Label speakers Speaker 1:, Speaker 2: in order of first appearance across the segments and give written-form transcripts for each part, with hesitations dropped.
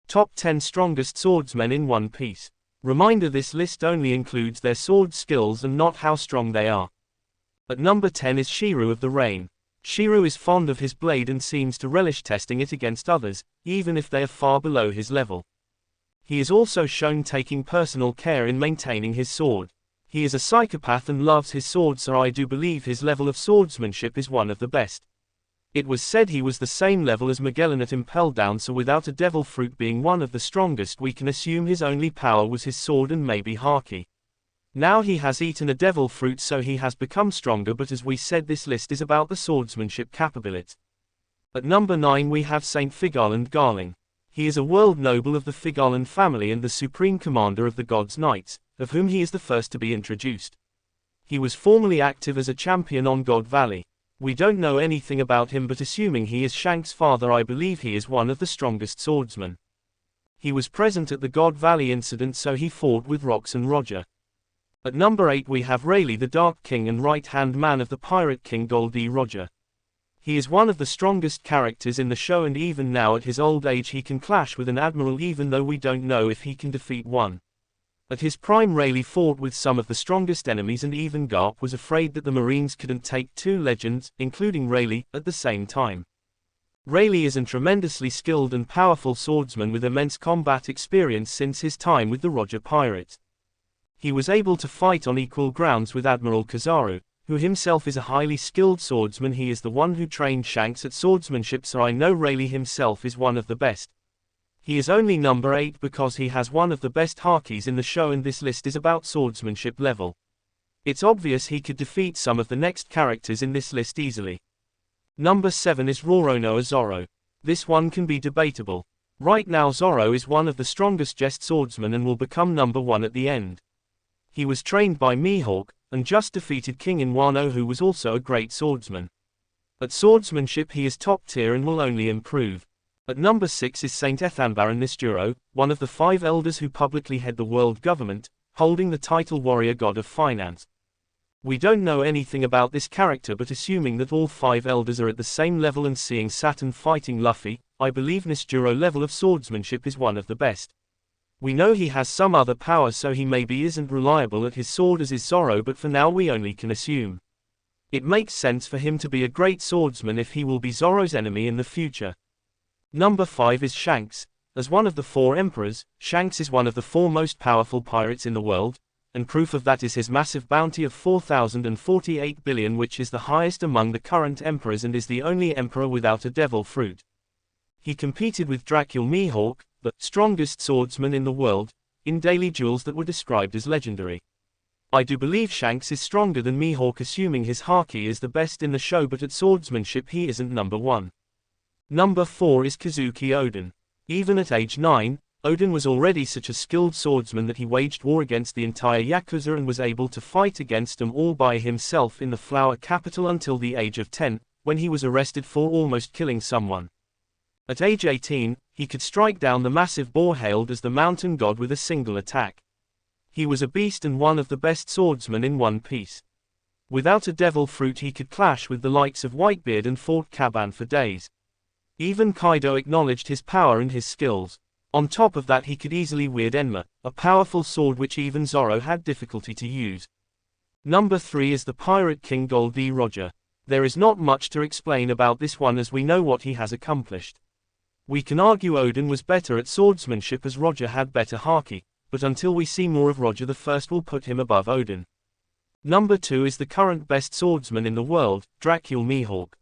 Speaker 1: Top 10 Strongest Swordsmen in One Piece. Reminder: this list only includes their sword skills and not how strong they are. At number 10 is Shiryu of the Rain. Shiryu is fond of his blade and seems to relish testing it against others, even if they are far below his level. He is also shown taking personal care in maintaining his sword. He is a psychopath and loves his sword, so I do believe his level of swordsmanship is one of the best. It was said he was the same level as Magellan at Impel Down, so without a devil fruit being one of the strongest, we can assume his only power was his sword and maybe haki. Now he has eaten a devil fruit, so he has become stronger, but as we said, this list is about the swordsmanship capability. At number 9 we have Saint Figarland Garling. He is a world noble of the Figarland family and the supreme commander of the God's Knights, of whom he is the first to be introduced. He was formerly active as a champion on God Valley. We don't know anything about him, but assuming he is Shanks' father, I believe he is one of the strongest swordsmen. He was present at the God Valley incident, so he fought with Rox and Roger. At number 8 we have Rayleigh, the Dark King and right-hand man of the Pirate King Gol D. Roger. He is one of the strongest characters in the show, and even now at his old age he can clash with an admiral, even though we don't know if he can defeat one. At his prime, Rayleigh fought with some of the strongest enemies, and even Garp was afraid that the Marines couldn't take two legends, including Rayleigh, at the same time. Rayleigh is a tremendously skilled and powerful swordsman with immense combat experience since his time with the Roger Pirates. He was able to fight on equal grounds with Admiral Kizaru, who himself is a highly skilled swordsman. He is the one who trained Shanks at swordsmanship, so I know Rayleigh himself is one of the best. He is only number 8 because he has one of the best hakis in the show, and this list is about swordsmanship level. It's obvious he could defeat some of the next characters in this list easily. Number 7 is Roronoa Zoro. This one can be debatable. Right now Zoro is one of the strongest jest swordsmen and will become number 1 at the end. He was trained by Mihawk, and just defeated King in Wano, who was also a great swordsman. At swordsmanship he is top tier and will only improve. At number 6 is Saint Ethanbaron Nisturo, one of the 5 elders who publicly head the world government, holding the title Warrior God of Finance. We don't know anything about this character, but assuming that all 5 elders are at the same level and seeing Saturn fighting Luffy, I believe Nisturo level of swordsmanship is one of the best. We know he has some other power, so he maybe isn't reliable at his sword as is Zoro, but for now we only can assume. It makes sense for him to be a great swordsman if he will be Zoro's enemy in the future. Number 5 is Shanks. As one of the 4 emperors, Shanks is one of the 4 most powerful pirates in the world, and proof of that is his massive bounty of 4,048 billion, which is the highest among the current emperors and is the only emperor without a devil fruit. He competed with Dracul Mihawk, the strongest swordsman in the world, in daily duels that were described as legendary. I do believe Shanks is stronger than Mihawk, assuming his haki is the best in the show, but at swordsmanship he isn't number 1. Number 4 is Kazuki Oden. Even at age 9, Oden was already such a skilled swordsman that he waged war against the entire Yakuza and was able to fight against them all by himself in the Flower Capital until the age of 10, when he was arrested for almost killing someone. At age 18, he could strike down the massive boar hailed as the Mountain God with a single attack. He was a beast and one of the best swordsmen in One Piece. Without a devil fruit he could clash with the likes of Whitebeard and fought Kaban for days. Even Kaido acknowledged his power and his skills. On top of that he could easily wield Enma, a powerful sword which even Zoro had difficulty to use. Number 3 is the Pirate King Gol D. Roger. There is not much to explain about this one as we know what he has accomplished. We can argue Oden was better at swordsmanship as Roger had better haki, but until we see more of Roger, the first will put him above Oden. Number 2 is the current best swordsman in the world, Dracul Mihawk.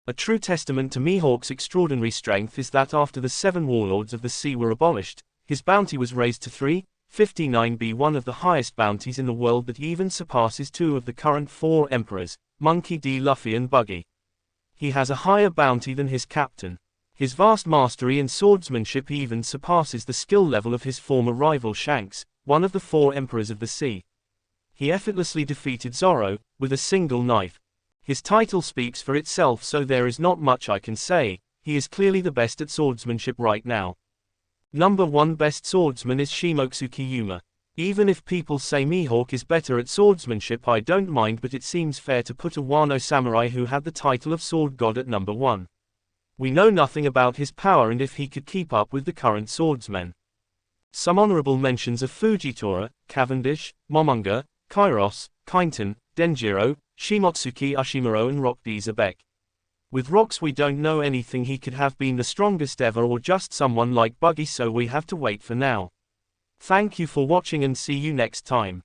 Speaker 1: A true testament to Mihawk's extraordinary strength is that after the 7 warlords of the sea were abolished, his bounty was raised to 359, one of the highest bounties in the world that even surpasses 2 of the current 4 emperors, Monkey D. Luffy and Buggy. He has a higher bounty than his captain. His vast mastery in swordsmanship even surpasses the skill level of his former rival Shanks, one of the 4 emperors of the sea. He effortlessly defeated Zoro, with a single knife. His title speaks for itself, so there is not much I can say. He is clearly the best at swordsmanship right now. Number 1 best swordsman is Shimotsuki Yuma. Even if people say Mihawk is better at swordsmanship, I don't mind, but it seems fair to put a Wano samurai who had the title of sword god at number 1. We know nothing about his power and if he could keep up with the current swordsmen. Some honorable mentions are Fujitora, Cavendish, Momonga, Kairos, Kyneton, Denjiro, Shimotsuki Ushimuro and Rock D. Zabek. With Rocks we don't know anything. He could have been the strongest ever or just someone like Buggy, so we have to wait for now. Thank you for watching and see you next time.